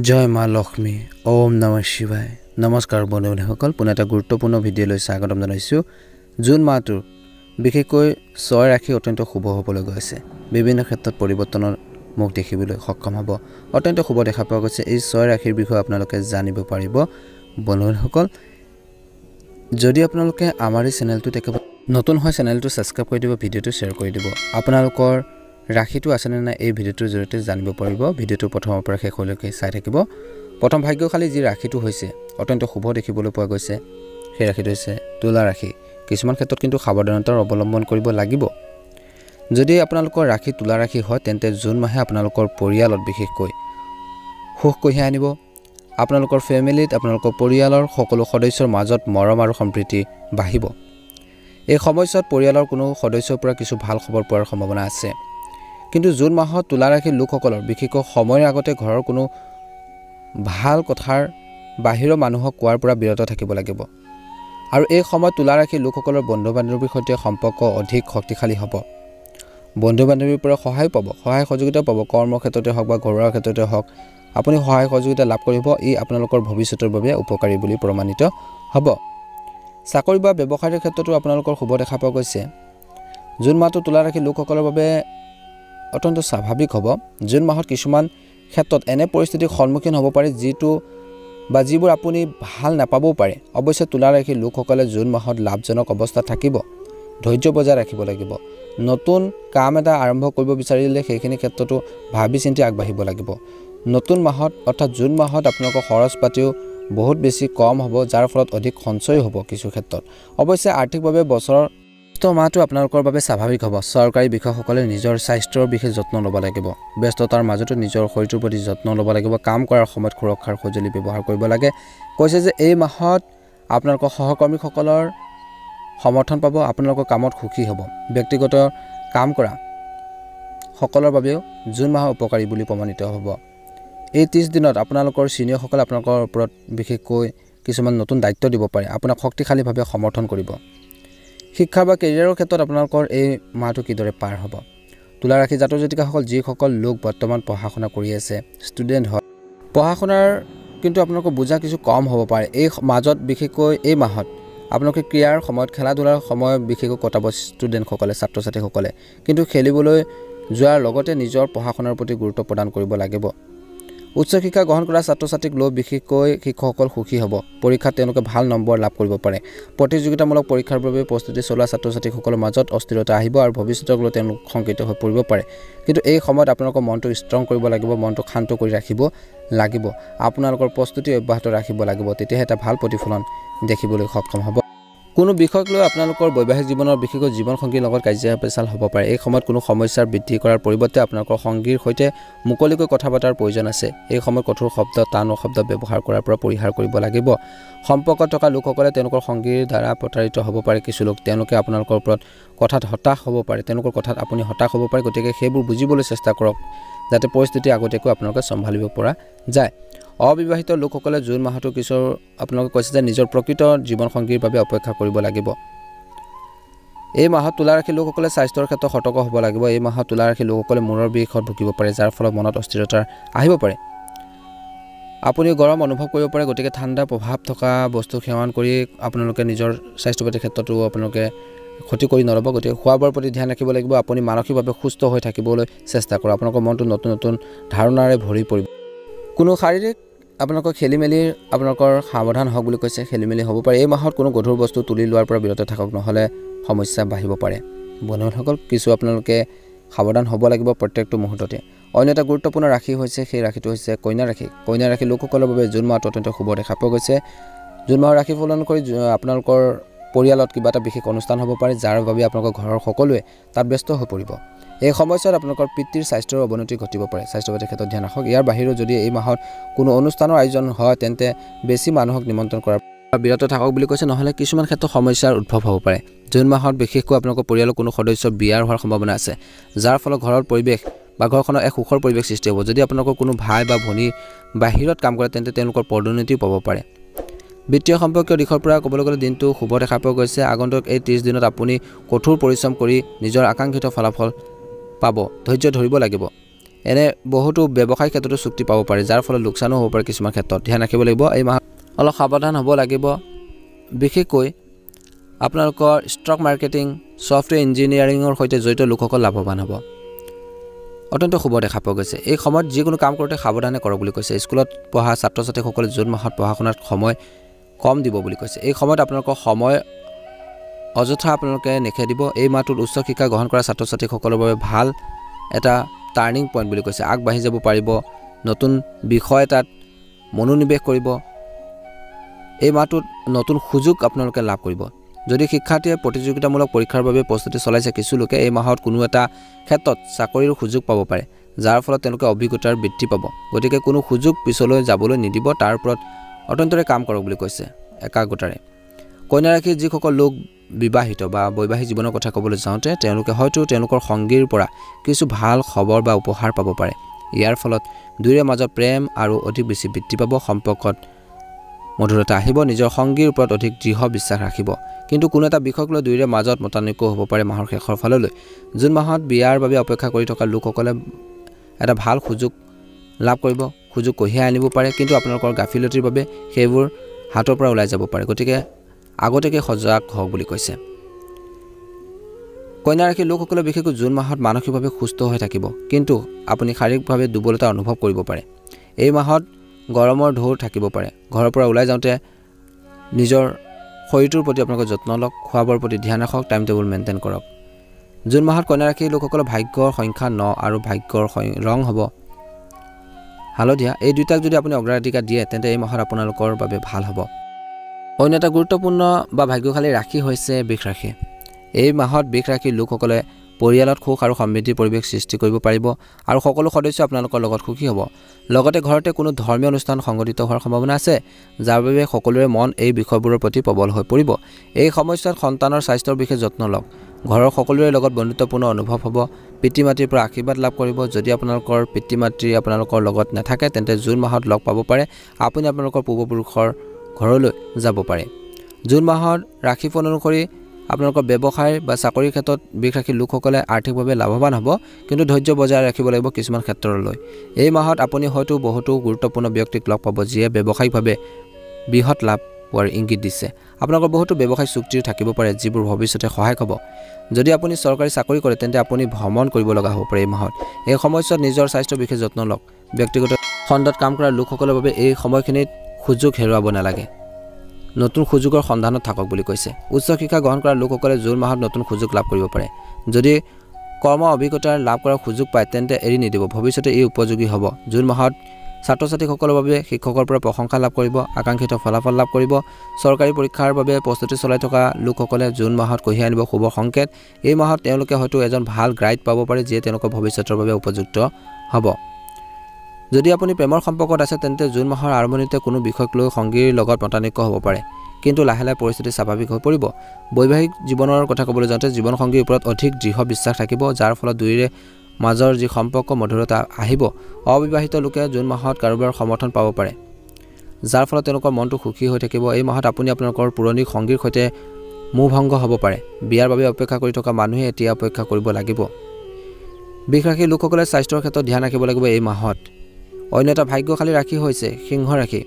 জয় মা লক্ষ্মী ওম নমঃ শিৱায় নমস্কাৰ বন্ধুসকল পুনে এটা গুৰুত্বপূৰ্ণ ভিডিঅ' লৈ স্বাগতম জনাইছো জুন মাহটোৰ বিশেষকৈ 6 ৰাশি অত্যন্ত শুভ হ'বলৈ গৈছে বিভিন্ন ক্ষেত্ৰত পৰিৱৰ্তনৰ মুখ দেখিবলৈ সক্ষম হ'ব অত্যন্ত শুভ দেখা পোৱা গৈছে এই 6 ৰাশিৰ বিষয়ে আপোনালোকে জানিব পাৰিব বন্ধুসকল যদি আপোনালোকে আমাৰ এই চেনেলটো একেবাৰে নতুন হয় চেনেলটো সাবস্ক্ৰাইব কৰি দিব ভিডিঅ'টো শ্বেয়াৰ কৰি দিব আপোনালোকৰ ৰাখিটো আছে না এই ভিডিঅ'টোৰ জৰিয়তে জানিব পাৰিব ভিডিঅ'টো প্ৰথমৰ পৰা শেষলৈকে চাই থাকিব প্ৰথম ভাগ্যশালী যি ৰাখিটো হৈছে অত্যন্ত শুভ দেখিবলৈ পোৱা গৈছে সেই ৰাখিটো হৈছে তুলা ৰাখি কিছুমান ক্ষেত্ৰত কিন্তু সাৱধানতাৰ অৱলম্বন কৰিব লাগিব যদি আপোনালোকৰ ৰাখি তুলা ৰাখি হয় তেন্তে জুন মাহে আপোনালোকৰ পৰিয়ালত বিশেষকৈ সুখ কঢ়িয়াই আনিব আপোনালোকৰ ফেমিলিত আপোনালোকৰ পৰিয়ালৰ সকলো সদস্যৰ মাজত মৰম আৰু সম্প্ৰীতি বাঢ়িব এই সময়ছোৱাত পৰিয়ালৰ কোনো সদস্যৰ পৰা কিছু ভাল খবৰ পোৱাৰ সম্ভাৱনা আছে কিন্তু জুন মাহত তুলা ৰাশিৰ লোকসকলৰ বিশেষকৈ সময়ৰ আগতে ঘৰৰ কোনো ভাল কথাৰ বাহিৰৰ মানুহক কোৱাৰ পৰা বিৰত থাকিব লাগিব আৰু এই সময়ত তুলা ৰাশিৰ লোকসকলৰ বন্ধু-বান্ধৱীৰ সৈতে সম্পৰ্ক অধিক শক্তিশালী হ'ব বন্ধু-বান্ধৱীৰ পৰা সহায় পাব সহায় সহযোগিতা পাব কৰ্মক্ষেত্ৰতে হওক বা ঘৰুৱা ক্ষেত্ৰতে হওক আপুনি সহায় সহযোগিতা লাভ কৰিব ই আপোনালোকৰ ভৱিষ্যতৰ বাবে উপকাৰী বুলি প্ৰমাণিত হ'ব চাকৰি বা ব্যৱসায়ৰ ক্ষেত্ৰতো আপোনালোকৰ শুভ দেখা পোৱা গৈছে জুন মাহটো তুলা ৰাশিৰ লোকসকলৰ বাবে অত্যন্ত স্বাভাৱিক হ'ব জুন মাহত কিছুমান ক্ষেত্ৰত এনে পৰিস্থিতিৰ সন্মুখীন হ'ব পাৰে যিটো বা যিবোৰ আপুনি ভাল নাপাবও পাৰে অৱশ্যে তুলা ৰাশিৰ লোকসকলে জুন মাহত লাভজনক অৱস্থাত থাকিব ধৈৰ্য বজাই ৰাখিব লাগিব নতুন কাম এটা আৰম্ভ কৰিব বিচাৰিলে সেইখিনি ক্ষেত্ৰতো ভাবি চিন্তি আগবাঢ়িব লাগিব নতুন মাহত অৰ্থাৎ জুন মাহত আপোনালোকৰ খৰচ পাতিও বহুত বেছি কম হ'ব যাৰ ফলত অধিক সঞ্চয় হ'ব কিছু ক্ষেত্ৰত অৱশ্যে আৰ্থিকভাৱে বছৰৰ মাহটো আপোনালোকৰ বাবে স্বাভাৱিক হ'ব চৰকাৰী বিষয়সকলে নিজৰ স্বাস্থ্যৰ বিশেষ যত্ন ল'ব লাগিব ব্যস্ততাৰ মাজতো নিজৰ শৰীৰৰ প্ৰতি যত্ন ল'ব লাগিব কাম কৰাৰ সময়ত সুৰক্ষাৰ সঁজুলি ব্যৱহাৰ কৰিব লাগে কৈছে যে এই মাহত আপোনালোকৰ সহকৰ্মীসকলৰ সমৰ্থন পাব আপোনালোকৰ কামত সুখী হ'ব ব্যক্তিগত কাম কৰা সকলৰ বাবেও জুন মাহ উপকাৰী বুলি প্ৰমাণিত হ'ব এই 30 দিনত আপোনালোকৰ সিনিয়ৰসকলে আপোনালোকৰ ওপৰত বিশেষকৈ কিছুমান নতুন দায়িত্ব দিব পাৰে আপোনাক শক্তিশালীভাৱে সমৰ্থন কৰিব শিক্ষা বা কেৰিয়াৰৰ ক্ষেত্ৰত আপোনালোকৰ এই মাহটো কিদৰে পাৰ হ'ব তুলা ৰাশি জাতক জাতিকাসকল যিসকল লোক বৰ্তমান পঢ়া-শুনা কৰি আছে ষ্টুডেণ্ট হয় পঢ়া-শুনাৰ কিন্তু আপোনালোকৰ বুজা কিছু কম হ'ব পাৰে এই মাজত বিশেষকৈ এই মাহত আপোনালোকে ক্ৰীড়াৰ সময়ত খেলা-ধূলাৰ সময়ত বিশেষকৈ কটাব ষ্টুডেণ্টসকলে ছাত্ৰ-ছাত্ৰীসকলে কিন্তু খেলিবলৈ যোৱাৰ লগতে নিজৰ পঢ়া-শুনাৰ প্ৰতি গুৰুত্ব প্ৰদান কৰিব লাগিব উচ্চ শিক্ষা গ্ৰহণ কৰা ছাত্ৰ-ছাত্ৰীক লৈ বিশেষকৈ শিক্ষকসকল সুখী হ'ব পৰীক্ষাত তেওঁলোকে ভাল নম্বৰ লাভ কৰিব পাৰে প্ৰতিযোগিতামূলক পৰীক্ষাৰ বাবে প্ৰস্তুতি চলোৱা ছাত্ৰ-ছাত্ৰীসকলৰ মাজত অস্থিৰতা আহিব আৰু ভৱিষ্যতক লৈ তেওঁলোক শংকিত হৈ পৰিব পাৰে কিন্তু এই সময়ত আপোনালোকৰ মনটো ষ্ট্ৰং কৰিব লাগিব মনটো শান্ত কৰি ৰাখিব লাগিব আপোনালোকৰ প্ৰস্তুতি অব্যাহত ৰাখিব লাগিব তেতিয়াহে এটা ভাল প্ৰতিফলন দেখিবলৈ সক্ষম হ'ব কোনো বিষয়ক লৈ আপোনালোকৰ বৈবাহিক জীৱনৰ বিশেষকৈ জীৱন সংগীৰ লগত কাৰ্যপেচাল হ'ব পাৰে এই সময়ত কোনো সমস্যাৰ বৃদ্ধি কৰাৰ পৰিৱৰ্তে আপোনালোকৰ সংগীৰ সৈতে মুকলিকৈ কথা পতাৰ প্ৰয়োজন আছে এই সময়ত কঠোৰ শব্দ টান শব্দ ব্যৱহাৰ কৰাৰ পৰা পৰিহাৰ কৰিব লাগিব সম্পৰ্কত থকা লোকসকলে তেওঁলোকৰ সংগীৰ দ্বাৰা প্ৰতাৰিত হ'ব পাৰে কিছু লোক তেওঁলোকে আপোনালোকৰ ওপৰত কথাত হতাশ হ'ব পাৰে তেওঁলোকৰ কথাত আপুনি হতাশ হ'ব পাৰে গতিকে সেইবোৰ বুজিবলৈ চেষ্টা কৰক যাতে পৰিস্থিতি আগতীয়াকৈ আপোনালোকে চম্ভালিব পৰা যায় অবিবাহিত লোকসকলে জুন মাহটো কিশোৰ আপোনালোকে কৈছে যে নিজৰ প্ৰকৃত জীৱন সংগীৰ বাবে অপেক্ষা কৰিব লাগিব এই মাহত তুলা ৰাশিৰ লোকসকলে স্বাস্থ্যৰ ক্ষেত্ৰত সতৰ্ক হ'ব লাগিব এই মাহত তুলা ৰাশিৰ লোকসকলে মূৰৰ বিষত ভুগিব পাৰে যাৰ ফলত মনত অস্থিৰতা আহিব পাৰে আপুনি গৰম অনুভৱ কৰিব পাৰে গতিকে ঠাণ্ডা প্ৰভাৱ থকা বস্তু সেৱন কৰি আপোনালোকে নিজৰ স্বাস্থ্যগত ক্ষেত্ৰতো আপোনালোকে ক্ষতি কৰি নল'ব গতিকে খোৱা-বোৱাৰ প্ৰতি ধ্যান ৰাখিব লাগিব আপুনি মানসিকভাৱে সুস্থ হৈ থাকিবলৈ চেষ্টা কৰক আপোনালোকৰ মনটো নতুন নতুন ধাৰণাৰে ভৰি পৰিব কোনো শাৰীৰিক আপোনালোকৰ খেলিমেলিৰ আপোনালোকৰ সাৱধান হওক বুলি কৈছে খেলিমেলি হ'ব পাৰে এই মাহত কোনো গধুৰ বস্তু তুলি লোৱাৰ পৰা বিৰত থাকক নহ'লে সমস্যা বাঢ়িব পাৰে বন্ধুসকল কিছু আপোনালোকে সাৱধান হ'ব লাগিব প্ৰত্যেকটো মুহূৰ্ততে অন্য এটা গুৰুত্বপূৰ্ণ ৰাশি হৈছে সেই ৰাশিটো হৈছে কন্যা ৰাশি লোকসকলৰ বাবে জুন মাহটো অত্যন্ত শুভ দেখা পোৱা গৈছে জুন মাহৰ ৰাশি ফলন কৰি আপোনালোকৰ পৰিয়ালত কিবা এটা বিশেষ অনুষ্ঠান হ'ব পাৰে যাৰ বাবে আপোনালোকৰ ঘৰৰ সকলোৱে তাত ব্যস্ত হৈ পৰিব এই সময়ছোৱাত আপোনালোকৰ পিতৃৰ স্বাস্থ্যৰ অৱনতি ঘটিব পাৰে স্বাস্থ্যগত ক্ষেত্ৰত ধ্যান ৰাখক ইয়াৰ বাহিৰেও যদি এই মাহত কোনো অনুষ্ঠানৰ আয়োজন হয় তেন্তে বেছি মানুহক নিমন্ত্ৰণ কৰাৰ বিৰত থাকক বুলি কৈছে নহ'লে কিছুমান ক্ষেত্ৰত সমস্যাৰ উদ্ভৱ হ'ব পাৰে জুন মাহত বিশেষকৈ আপোনালোকৰ পৰিয়ালৰ কোনো সদস্য বিয়াৰ হোৱাৰ সম্ভাৱনা আছে যাৰ ফলত ঘৰৰ পৰিৱেশ বা ঘৰখনৰ এক সুখৰ পৰিৱেশ সৃষ্টি হ'ব যদি আপোনালোকৰ কোনো ভাই বা ভনী বাহিৰত কাম কৰে তেন্তে তেওঁলোকৰ পদোন্নতিও পাব পাৰে বিত্তীয় সম্পৰ্কীয় দিশৰ পৰা ক'বলৈ গ'লে দিনটো শুভ দেখা পোৱা গৈছে আগন্তুক এই 30 দিনত আপুনি কঠোৰ পৰিশ্ৰম কৰি নিজৰ আকাংক্ষিত ফলাফল পাব ধৈৰ্য ধৰিব লাগিব এনে বহুতো ব্যৱসায়িক ক্ষেত্ৰতো চুক্তি পাব পাৰে, যাৰ ফলত লোকচানো হ'ব পাৰে কিছুমান ক্ষেত্ৰত। ধ্যান ৰাখিব লাগিব, এই মাহত অলপ সাৱধান হ'ব লাগিব। বিশেষকৈ আপোনালোকৰ ষ্টক মাৰ্কেটিং, ছফ্টৱেৰ ইঞ্জিনিয়াৰিঙৰ সৈতে জড়িত লোকসকল লাভৱান হ'ব। অত্যন্ত শুভ দেখা পোৱা গৈছে। এই সময়ত যিকোনো কাম কৰোঁতে সাৱধানে কৰক বুলি কৈছে। স্কুলত পঢ়া ছাত্ৰ ছাত্ৰীসকলে জুন মাহত পঢ়া শুনাত সময় কম দিব বুলি কৈছে। এই সময়ত আপোনালোকৰ সময় অযথা আপোনালোকে নেখেদিব। এই মাহটোত উচ্চ শিক্ষা গ্ৰহণ কৰা ছাত্ৰ ছাত্ৰীসকলৰ বাবে ভাল এটা টাৰ্ণিং পইণ্ট বুলি কৈছে। আগবাঢ়ি যাব পাৰিব, নতুন বিষয় এটাত মনোনিৱেশ কৰিব। এই মাহটোত নতুন সুযোগ আপোনালোকে লাভ কৰিব। যদি শিক্ষাৰ্থীয়ে প্ৰতিযোগিতামূলক পৰীক্ষাৰ বাবে প্ৰস্তুতি চলাইছে, কিছু লোকে এই মাহত কোনো এটা ক্ষেত্ৰত চাকৰিৰ সুযোগ পাব পাৰে, যাৰ ফলত তেওঁলোকে অভিজ্ঞতাৰ বৃদ্ধি পাব। গতিকে কোনো সুযোগ পিছলৈ যাবলৈ নিদিব, তাৰ ওপৰত অত্যন্তৰে কাম কৰক বুলি কৈছে একাগ্ৰতাৰে। কন্যা ৰাশিৰ যিসকল লোক বিবাহিত বা বৈবাহিক জীৱনৰ কথা ক'বলৈ যাওঁতে তেওঁলোকে হয়তো তেওঁলোকৰ সংগীৰ পৰা কিছু ভাল খবৰ বা উপহাৰ পাব পাৰে। ইয়াৰ ফলত দুয়োৰে মাজত প্ৰেম আৰু অধিক বেছি বৃদ্ধি পাব, সম্পৰ্কত মধুৰতা আহিব, নিজৰ সংগীৰ ওপৰত অধিক দৃঢ় বিশ্বাস ৰাখিব। কিন্তু কোনো এটা বিষয়ক লৈ দুয়োৰে মাজত মতানৈক্য হ'ব পাৰে মাহৰ শেষৰ ফাললৈ। জুন মাহত বিয়াৰ বাবে অপেক্ষা কৰি থকা লোকসকলে এটা ভাল সুযোগ লাভ কৰিব, সুযোগ কঢ়িয়াই আনিব পাৰে, কিন্তু আপোনালোকৰ গাফিলতিৰ বাবে সেইবোৰ হাতৰ পৰা ওলাই যাব পাৰে। গতিকে আগতীয়াকৈ সজাগ হওক বুলি কৈছে। কন্যা ৰাশিৰ লোকসকলে বিশেষকৈ জুন মাহত মানসিকভাৱে সুস্থ হৈ থাকিব, কিন্তু আপুনি শাৰীৰিকভাৱে দুৰ্বলতা অনুভৱ কৰিব পাৰে। এই মাহত গৰমৰ ঢৌ থাকিব পাৰে। ঘৰৰ পৰা ওলাই যাওঁতে নিজৰ শৰীৰটোৰ প্ৰতি আপোনালোকে যত্ন লওক, খোৱা বোৱাৰ প্ৰতি ধ্যান ৰাখক, টাইম টেবুল মেইনটেইন কৰক। জুন মাহত কন্যা ৰাশিৰ লোকসকলৰ ভাগ্যৰ সংখ্যা 9 আৰু ভাগ্যৰ ৰং হ'ব হালধীয়া। এই দুটাক যদি আপুনি অগ্ৰাধিকাৰ দিয়ে তেন্তে এই মাহত আপোনালোকৰ বাবে ভাল হ'ব। অন্য এটা গুৰুত্বপূৰ্ণ বা ভাগ্যশালী ৰাশি হৈছে বৃষ ৰাশি। এই মাহত বৃষ ৰাশিৰ লোকসকলে পৰিয়ালত সুখ আৰু সমৃদ্ধিৰ পৰিৱেশ সৃষ্টি কৰিব পাৰিব আৰু সকলো সদস্য আপোনালোকৰ লগত সুখী হ'ব। লগতে ঘৰতে কোনো ধৰ্মীয় অনুষ্ঠান সংঘটিত হোৱাৰ সম্ভাৱনা আছে, যাৰ বাবে সকলোৰে মন এই বিষয়বোৰৰ প্ৰতি প্ৰবল হৈ পৰিব। এই সময়ছোৱাত সন্তানৰ স্বাস্থ্যৰ বিশেষ যত্ন লওক। ঘৰৰ সকলোৰে লগত বন্ধুত্বপূৰ্ণ অনুভৱ হ'ব। পিতৃ মাতৃৰ পৰা আশীৰ্বাদ লাভ কৰিব। যদি আপোনালোকৰ পিতৃ মাতৃ আপোনালোকৰ লগত নাথাকে তেন্তে জুন মাহত লগ পাব পাৰে। আপুনি আপোনালোকৰ পূৰ্বপুৰুষৰ ঘৰলৈ যাব পাৰে। জুন মাহৰ ৰাশিফল অনুসৰি আপোনালোকৰ ব্যৱসায় বা চাকৰিৰ ক্ষেত্ৰত বৃষ ৰাশিৰ লোকসকলে আৰ্থিকভাৱে লাভৱান হ'ব, কিন্তু ধৈৰ্য বজাই ৰাখিব লাগিব কিছুমান ক্ষেত্ৰলৈ। এই মাহত আপুনি হয়তো বহুতো গুৰুত্বপূৰ্ণ ব্যক্তিক লগ পাব, যিয়ে ব্যৱসায়িকভাৱে বৃহৎ লাভ পোৱাৰ ইংগিত দিছে। আপোনালোকৰ বহুতো ব্যৱসায়িক চুক্তিও থাকিব পাৰে, যিবোৰ ভৱিষ্যতে সহায়ক হ'ব। যদি আপুনি চৰকাৰী চাকৰি কৰে তেন্তে আপুনি ভ্ৰমণ কৰিব লগা হ'ব পাৰে এই মাহত। এই সময়ছোৱাত নিজৰ স্বাস্থ্যৰ বিশেষ যত্ন লওক। ব্যক্তিগত খণ্ডত কাম কৰা লোকসকলৰ বাবে এই সময়খিনিত সুযোগ হেৰুৱাব নালাগে। নতুন সুযোগৰ সন্ধানত থাকক বুলি কৈছে। উচ্চ শিক্ষা গ্ৰহণ কৰা লোকসকলে জুন মাহত নতুন সুযোগ লাভ কৰিব পাৰে। যদি কৰ্ম অভিজ্ঞতা লাভ কৰাৰ সুযোগ পায় তেন্তে এৰি নিদিব, ভৱিষ্যতে ই উপযোগী হ'ব। জুন মাহত ছাত্ৰ ছাত্ৰীসকলৰ বাবে শিক্ষকৰ পৰা প্ৰশংসা লাভ কৰিব, আকাংক্ষিত ফলাফল লাভ কৰিব। চৰকাৰী পৰীক্ষাৰ বাবে প্ৰস্তুতি চলাই থকা লোকসকলে জুন মাহত কঢ়িয়াই আনিব শুভ সংকেত। এই মাহত তেওঁলোকে হয়তো এজন ভাল গাইড পাব পাৰে, যিয়ে তেওঁলোকৰ ভৱিষ্যতৰ বাবে উপযুক্ত হ'ব। যদি আপুনি প্ৰেমৰ সম্পৰ্কত আছে তেন্তে জুন মাহৰ আৰম্ভণিতে কোনো বিষয়ক লৈ সংগীৰ লগত মতানৈক্য হ'ব পাৰে, কিন্তু লাহে লাহে পৰিস্থিতি স্বাভাৱিক হৈ পৰিব। বৈবাহিক জীৱনৰ কথা ক'বলৈ যাওঁতে জীৱনসংগীৰ ওপৰত অধিক দৃঢ় বিশ্বাস থাকিব, যাৰ ফলত দুয়োৰে মাজৰ যি সম্পৰ্ক মধুৰতা আহিব। অবিবাহিত লোকে জুন মাহত কাৰোবাৰ সমৰ্থন পাব পাৰে, যাৰ ফলত তেওঁলোকৰ মনটো সুখী হৈ থাকিব। এই মাহত আপুনি আপোনালোকৰ পুৰণি সংগীৰ সৈতে মোহভংগ হ'ব পাৰে। বিয়াৰ বাবে অপেক্ষা কৰি থকা মানুহে এতিয়া অপেক্ষা কৰিব লাগিব। বৃষ ৰাশিৰ লোকসকলে স্বাস্থ্যৰ ক্ষেত্ৰত ধ্যান ৰাখিব লাগিব এই মাহত। অন্য এটা ভাগ্যশালী ৰাশি হৈছে সিংহ ৰাশি।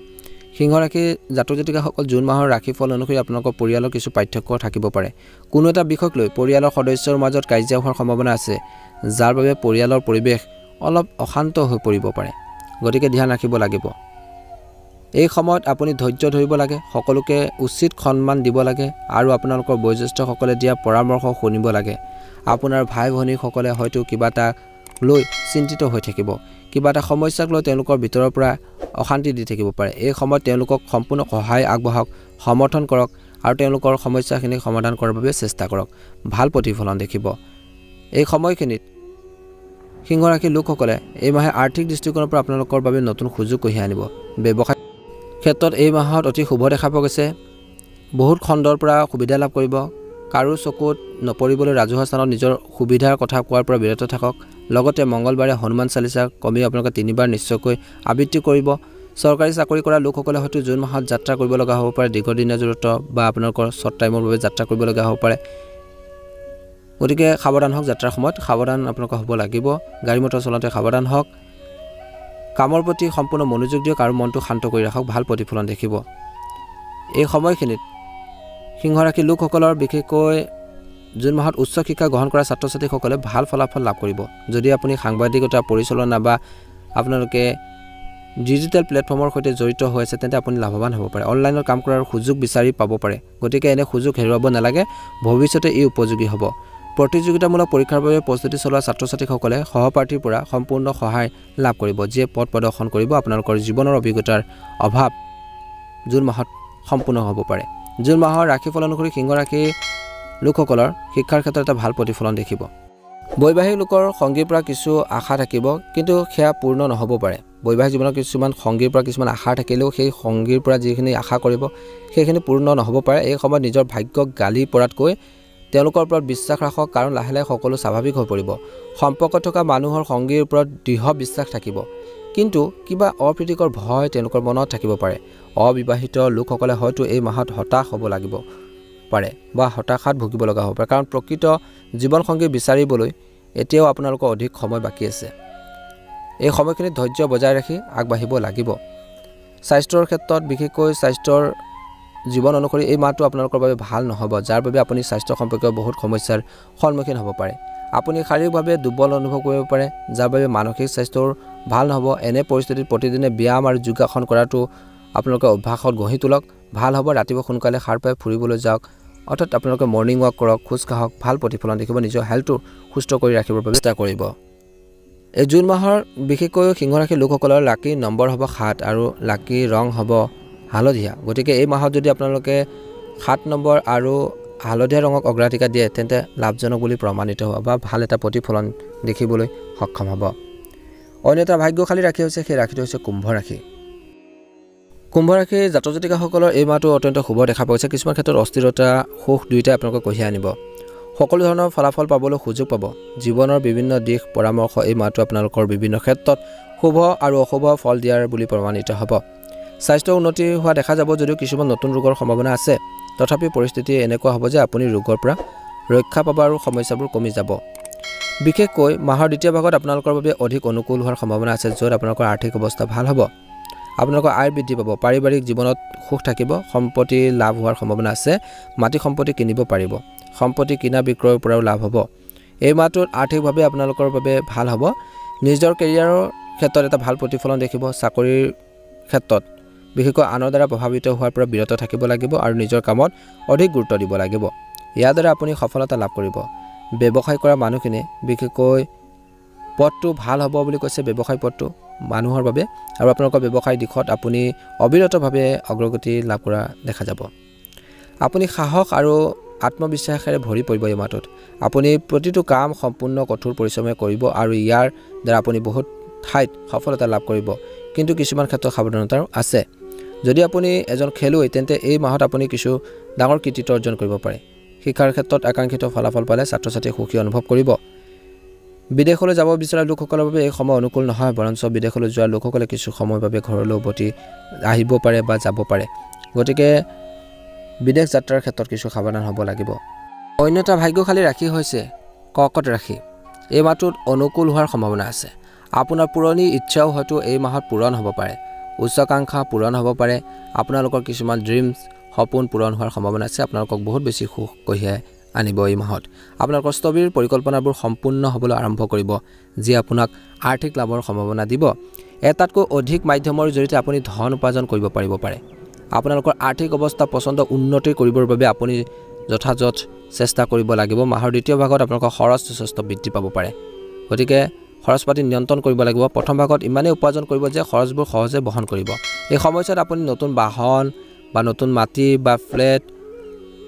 সিংহ ৰাশিৰ জাতক জাতিকাসকল জুন মাহৰ ৰাশিফল অনুসৰি আপোনালোকৰ পৰিয়ালৰ কিছু পাৰ্থক্য থাকিব পাৰে। কোনো এটা বিষয়ক লৈ পৰিয়ালৰ সদস্যৰ মাজত কাজিয়া হোৱাৰ সম্ভাৱনা আছে, যাৰ বাবে পৰিয়ালৰ পৰিৱেশ অলপ অশান্ত হৈ পৰিব পাৰে। গতিকে ধ্যান ৰাখিব লাগিব। এই সময়ত আপুনি ধৈৰ্য ধৰিব লাগে, সকলোকে উচিত সন্মান দিব লাগে আৰু আপোনালোকৰ বয়োজ্যেষ্ঠসকলে দিয়া পৰামৰ্শ শুনিব লাগে। আপোনাৰ ভাই ভনীসকলে হয়তো কিবা এটা লৈ চিন্তিত হৈ থাকিব, কিবা এটা সমস্যাক লৈ তেওঁলোকৰ ভিতৰৰ পৰা অশান্তি দি থাকিব পাৰে। এই সময়ত তেওঁলোকক সম্পূৰ্ণ সহায় আগবঢ়াওক, সমৰ্থন কৰক আৰু তেওঁলোকৰ সমস্যাখিনি সমাধান কৰাৰ বাবে চেষ্টা কৰক। ভাল প্ৰতিফলন দেখিব। এই সময়খিনিত সিংহ ৰাশিৰ লোকসকলে এই মাহে আৰ্থিক দৃষ্টিকোণৰ পৰা আপোনালোকৰ বাবে নতুন সুযোগ কঢ়িয়াই আনিব। ব্যৱসায় ক্ষেত্ৰত এই মাহত অতি শুভ দেখা পোৱা গৈছে। বহুত খণ্ডৰ পৰা সুবিধা লাভ কৰিব। কাৰো চকুত নপৰিবলৈ ৰাজহুৱা স্থানত নিজৰ সুবিধাৰ কথা কোৱাৰ পৰা বিৰত থাকক। লগতে মঙ্গলবাৰে হনুমান চালিচা কমেও আপোনালোকে 3 বাৰ নিশ্চয়কৈ আবৃত্তি কৰিব। চৰকাৰী চাকৰি কৰা লোকসকলে হয়তো জুন মাহত যাত্ৰা কৰিব লগা হ'ব পাৰে, দীৰ্ঘদিনীয়া দূৰত্ব বা আপোনালোকৰ শ্বৰ্ট টাইমৰ বাবে যাত্ৰা কৰিব লগা হ'ব পাৰে। গতিকে সাৱধান হওক, যাত্ৰাৰ সময়ত সাৱধান আপোনালোকে হ'ব লাগিব। গাড়ী মটৰ চলাওঁতে সাৱধান হওক, কামৰ প্ৰতি সম্পূৰ্ণ মনোযোগ দিয়ক আৰু মনটো শান্ত কৰি ৰাখক, ভাল প্ৰতিফলন দেখিব। এই সময়খিনিত সিংহ ৰাশিৰ লোকসকলৰ বিশেষকৈ জুন মাহত উচ্চ শিক্ষা গ্ৰহণ কৰা ছাত্ৰ ছাত্ৰীসকলে ভাল ফলাফল লাভ কৰিব। যদি আপুনি সাংবাদিকতা, পৰিচালনা বা আপোনালোকে ডিজিটেল প্লেটফৰ্মৰ সৈতে জড়িত হৈ আছে তেন্তে আপুনি লাভৱান হ'ব পাৰে। অনলাইনত কাম কৰাৰ সুযোগ বিচাৰি পাব পাৰে। গতিকে এনে সুযোগ হেৰুৱাব নালাগে, ভৱিষ্যতে ই উপযোগী হ'ব। প্ৰতিযোগিতামূলক পৰীক্ষাৰ বাবে প্ৰস্তুতি চলোৱা ছাত্ৰ ছাত্ৰীসকলে সহপাঠীৰ পৰা সম্পূৰ্ণ সহায় লাভ কৰিব, যিয়ে পথ প্ৰদৰ্শন কৰিব। আপোনালোকৰ জীৱনৰ অভিজ্ঞতাৰ অভাৱ জুন মাহত সম্পূৰ্ণ হ'ব পাৰে। জুন মাহৰ ৰাশিফল অনুসৰি সিংহ ৰাশিৰ লোকসকলৰ শিক্ষাৰ ক্ষেত্ৰত এটা ভাল প্ৰতিফলন দেখিব। বৈবাহিক লোকৰ সংগীৰ পৰা কিছু আশা থাকিব, কিন্তু সেয়া পূৰ্ণ নহ'ব পাৰে। বৈবাহিক জীৱনত কিছুমান সংগীৰ পৰা কিছুমান আশা থাকিলেও সেই সংগীৰ পৰা যিখিনি আশা কৰিব সেইখিনি পূৰ্ণ নহ'ব পাৰে। এই সময়ত নিজৰ ভাগ্যক গালি পৰাতকৈ তেওঁলোকৰ ওপৰত বিশ্বাস ৰাখক, কাৰণ লাহে লাহে সকলো স্বাভাৱিক হৈ পৰিব। সম্পৰ্কত থকা মানুহৰ সংগীৰ ওপৰত দৃঢ় বিশ্বাস থাকিব, কিন্তু কিবা অপ্ৰীতিকৰ ভয় তেওঁলোকৰ মনত থাকিব পাৰে। অবিবাহিত লোকসকলে হয়তো এই মাহত হতাশ হ'ব লাগিব পাৰে বা হতাশাত ভুগিব লগা হ'ব পাৰে, কাৰণ প্ৰকৃত জীৱনসংগী বিচাৰিবলৈ এতিয়াও আপোনালোকৰ অধিক সময় বাকী আছে। এই সময়খিনিত ধৈৰ্য বজাই ৰাখি আগবাঢ়িব লাগিব। স্বাস্থ্যৰ ক্ষেত্ৰত বিশেষকৈ স্বাস্থ্যৰ জীৱন অনুসৰি এই মাহটো আপোনালোকৰ বাবে ভাল নহ'ব, যাৰ বাবে আপুনি স্বাস্থ্য সম্পৰ্কীয় বহুত সমস্যাৰ সন্মুখীন হ'ব পাৰে। আপুনি শাৰীৰিকভাৱে দুৰ্বল অনুভৱ কৰিব পাৰে, যাৰ বাবে মানসিক স্বাস্থ্যৰ ভাল নহ'ব। এনে পৰিস্থিতিত প্ৰতিদিনে ব্যায়াম আৰু যোগাসন কৰাটো আপোনালোকে অভ্যাসত গঢ়ি তোলক, ভাল হ'ব। ৰাতিপুৱা সোনকালে সাৰ পাই ফুৰিবলৈ যাওক, অৰ্থাৎ আপোনালোকে মৰ্ণিং ৱাক কৰক, খোজ কাঢ়ক, ভাল প্ৰতিফলন দেখিব। নিজৰ হেল্থটো সুস্থ কৰি ৰাখিবৰ বাবে চেষ্টা কৰিব। এই জুন মাহৰ বিশেষকৈ সিংহ ৰাশিৰ লোকসকলৰ লাকি নম্বৰ হ'ব 7 আৰু লাকি ৰং হ'ব হালধীয়া। গতিকে এই মাহত যদি আপোনালোকে 7 নম্বৰ আৰু হালধীয়া ৰঙক অগ্ৰাধিকাৰ দিয়ে তেন্তে লাভজনক বুলি প্ৰমাণিত হ'ব বা ভাল এটা প্ৰতিফলন দেখিবলৈ সক্ষম হ'ব। অন্য এটা ভাগ্যশালী ৰাশি হৈছে, সেই ৰাশিটো হৈছে কুম্ভ ৰাশি। কুম্ভ ৰাশিৰ জাতক জাতিকাসকলৰ এই মাহটো অত্যন্ত শুভ দেখা পোৱা গৈছে। কিছুমান ক্ষেত্ৰত অস্থিৰতা, সুখ দুয়োটাই আপোনালোকক কঢ়িয়াই আনিব। সকলো ধৰণৰ ফলাফল পাবলৈ সুযোগ পাব। জীৱনৰ বিভিন্ন দিশ পৰামৰ্শ এই মাহটো আপোনালোকৰ বিভিন্ন ক্ষেত্ৰত শুভ আৰু অশুভ ফল দিয়াৰ বুলি প্ৰমাণিত হ'ব। স্বাস্থ্য উন্নতি হোৱা দেখা যাব, যদিও কিছুমান নতুন ৰোগৰ সম্ভাৱনা আছে। তথাপি পৰিস্থিতি এনেকুৱা হ'ব যে আপুনি ৰোগৰ পৰা ৰক্ষা পাব আৰু সমস্যাবোৰ কমি যাব। বিশেষকৈ মাহৰ দ্বিতীয় ভাগত আপোনালোকৰ বাবে অধিক অনুকূল হোৱাৰ সম্ভাৱনা আছে, য'ত আপোনালোকৰ আৰ্থিক অৱস্থা ভাল হ'ব। আপোনালোকৰ আয় বৃদ্ধি পাব, পাৰিবাৰিক জীৱনত সুখ থাকিব, সম্পত্তি লাভ হোৱাৰ সম্ভাৱনা আছে। মাটি সম্পত্তি কিনিব পাৰিব, সম্পত্তি কিনা বিক্ৰয়ৰ পৰাও লাভ হ'ব। এই মাহটোত আৰ্থিকভাৱে আপোনালোকৰ বাবে ভাল হ'ব। নিজৰ কেৰিয়াৰৰ ক্ষেত্ৰত এটা ভাল প্ৰতিফলন দেখিব। চাকৰিৰ ক্ষেত্ৰত বিশেষকৈ আনৰ দ্বাৰা প্ৰভাৱিত হোৱাৰ পৰা বিৰত থাকিব লাগিব আৰু নিজৰ কামত অধিক গুৰুত্ব দিব লাগিব। ইয়াৰ দ্বাৰা আপুনি সফলতা লাভ কৰিব। ব্যৱসায় কৰা মানুহখিনি বিশেষকৈ পথটো ভাল হ'ব বুলি কৈছে, ব্যৱসায় পথটো মানুহৰ বাবে, আৰু আপোনালোকৰ ব্যৱসায় দিশত আপুনি অবিৰতভাৱে অগ্ৰগতি লাভ কৰা দেখা যাব। আপুনি সাহস আৰু আত্মবিশ্বাসেৰে ভৰি পৰিব। এই মাহটোত আপুনি প্ৰতিটো কাম সম্পূৰ্ণ কঠোৰ পৰিশ্ৰমে কৰিব আৰু ইয়াৰ দ্বাৰা আপুনি বহুত ঠাইত সফলতা লাভ কৰিব, কিন্তু কিছুমান ক্ষেত্ৰত সাৱধানতাও আছে। যদি আপুনি এজন খেলুৱৈ তেন্তে এই মাহত আপুনি কিছু ডাঙৰ কৃতিত্ব অৰ্জন কৰিব পাৰে। শিক্ষাৰ ক্ষেত্ৰত আকাংক্ষিত ফলাফল পালে ছাত্ৰ ছাত্ৰীয়ে সুখী অনুভৱ কৰিব। বিদেশলৈ যাব বিচৰা লোকসকলৰ বাবে এই সময় অনুকূল নহয়, বৰঞ্চ বিদেশলৈ যোৱা লোকসকলে কিছু সময়ৰ বাবে ঘৰলৈ উভতি আহিব পাৰে বা যাব পাৰে। গতিকে বিদেশ যাত্ৰাৰ ক্ষেত্ৰত কিছু সাৱধান হ'ব লাগিব। অন্য এটা ভাগ্যশালী ৰাশি হৈছে কৰ্কট ৰাশি। এই মাহটোত অনুকূল হোৱাৰ সম্ভাৱনা আছে। আপোনাৰ পুৰণি ইচ্ছাও হয়তো এই মাহত পূৰণ হ'ব পাৰে। উচ্চাকাংক্ষা পূৰণ হ'ব পাৰে। আপোনালোকৰ কিছুমান ড্ৰিমছ, সপোন পূৰণ হোৱাৰ সম্ভাৱনা আছে। আপোনালোকক বহুত বেছি সুখ কঢ়িয়াই আনিব এই মাহত। আপোনালোকৰ স্থবিৰ পৰিকল্পনাবোৰ সম্পূৰ্ণ হ'বলৈ আৰম্ভ কৰিব, যি আপোনাক আৰ্থিক লাভৰ সম্ভাৱনা দিব। এটাতকৈ অধিক মাধ্যমৰ জৰিয়তে আপুনি ধন উপাৰ্জন কৰিব পাৰিব পাৰে। আপোনালোকৰ আৰ্থিক অৱস্থা পচন্দ উন্নতি কৰিবৰ বাবে আপুনি যথাযথ চেষ্টা কৰিব লাগিব। মাহৰ দ্বিতীয় ভাগত আপোনালোকৰ খৰচ যথেষ্ট বৃদ্ধি পাব পাৰে, গতিকে খৰচ পাতি নিয়ন্ত্ৰণ কৰিব লাগিব। প্ৰথম ভাগত ইমানেই উপাৰ্জন কৰিব যে খৰচবোৰ সহজে বহন কৰিব। এই সময়ছোৱাত আপুনি নতুন বাহন বা নতুন মাটি বা ফ্লেট,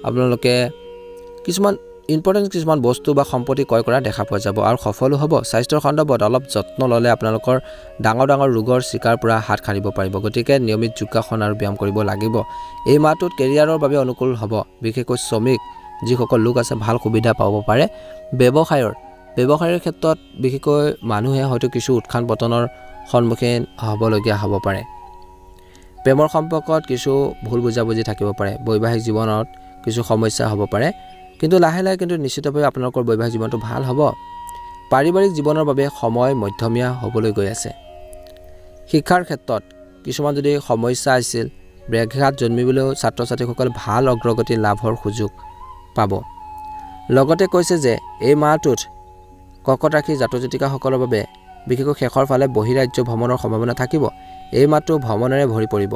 আপোনালোকে কিছুমান ইম্পৰ্টেণ্ট কিছুমান বস্তু বা সম্পত্তি ক্ৰয় কৰা দেখা পোৱা যাব আৰু সফলো হ'ব। স্বাস্থ্যৰ সন্দৰ্ভত অলপ যত্ন ল'লে আপোনালোকৰ ডাঙৰ ডাঙৰ ৰোগৰ চিকাৰ পৰা হাত সাৰিব পাৰিব। গতিকে নিয়মিত যোগাসন আৰু ব্যায়াম কৰিব লাগিব। এই মাহটোত কেৰিয়াৰৰ বাবে অনুকূল হ'ব। বিশেষকৈ শ্ৰমিক যিসকল লোক আছে ভাল সুবিধা পাব পাৰে। ব্যৱসায়ৰ ক্ষেত্ৰত বিশেষকৈ মানুহে হয়তো কিছু উত্থান পতনৰ সন্মুখীন হ'বলগীয়া হ'ব পাৰে। প্ৰেমৰ সম্পৰ্কত কিছু ভুল বুজাবুজি থাকিব পাৰে। বৈবাহিক জীৱনত কিছু সমস্যা হ'ব পাৰে। কিন্তু লাহে লাহে কিন্তু নিশ্চিতভাৱে আপোনালোকৰ বৈবাহিক জীৱনটো ভাল হ'ব। পাৰিবাৰিক জীৱনৰ বাবে সময় মধ্যমীয়া হ'বলৈ গৈ আছে। শিক্ষাৰ ক্ষেত্ৰত কিছুমান যদি সমস্যা আছিল, ব্যাঘাত জন্মিবলৈও ছাত্ৰ ছাত্ৰীসকলে ভাল অগ্ৰগতি লাভৰ সুযোগ পাব। লগতে কৈছে যে এই মাহটোত কৰ্কট ৰাশিৰ জাতক জাতিকাসকলৰ বাবে বিশেষকৈ শেষৰ ফালে বহিৰাজ্য ভ্ৰমণৰ সম্ভাৱনা থাকিব। এই মাহটো ভ্ৰমণেৰে ভৰি পৰিব।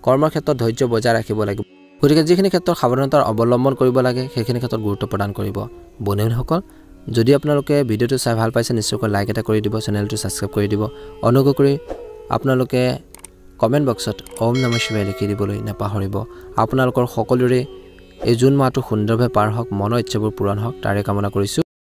কৰ্মৰ ক্ষেত্ৰত ধৈৰ্য বজাই ৰাখিব লাগিব। গতিকে যিখিনি ক্ষেত্ৰত সাৱধানতাৰ অৱলম্বন কৰিব লাগে সেইখিনি ক্ষেত্ৰত গুৰুত্ব প্ৰদান কৰিব। বন্ধুসকল, যদি আপোনালোকে ভিডিঅ'টো চাই ভাল পাইছে নিশ্চয়কৈ লাইক এটা কৰি দিব, চেনেলটো ছাবস্ক্ৰাইব কৰি দিব। অনুগ্ৰহ কৰি আপোনালোকে কমেণ্ট বক্সত ওম নমঃ শিৱায় লিখি দিবলৈ নাপাহৰিব। আপোনালোকৰ সকলোৰে এই জুন মাহটো সুন্দৰভাৱে পাৰ হওক, মনৰ ইচ্ছাবোৰ পূৰণ হওক তাৰে কামনা কৰিছোঁ।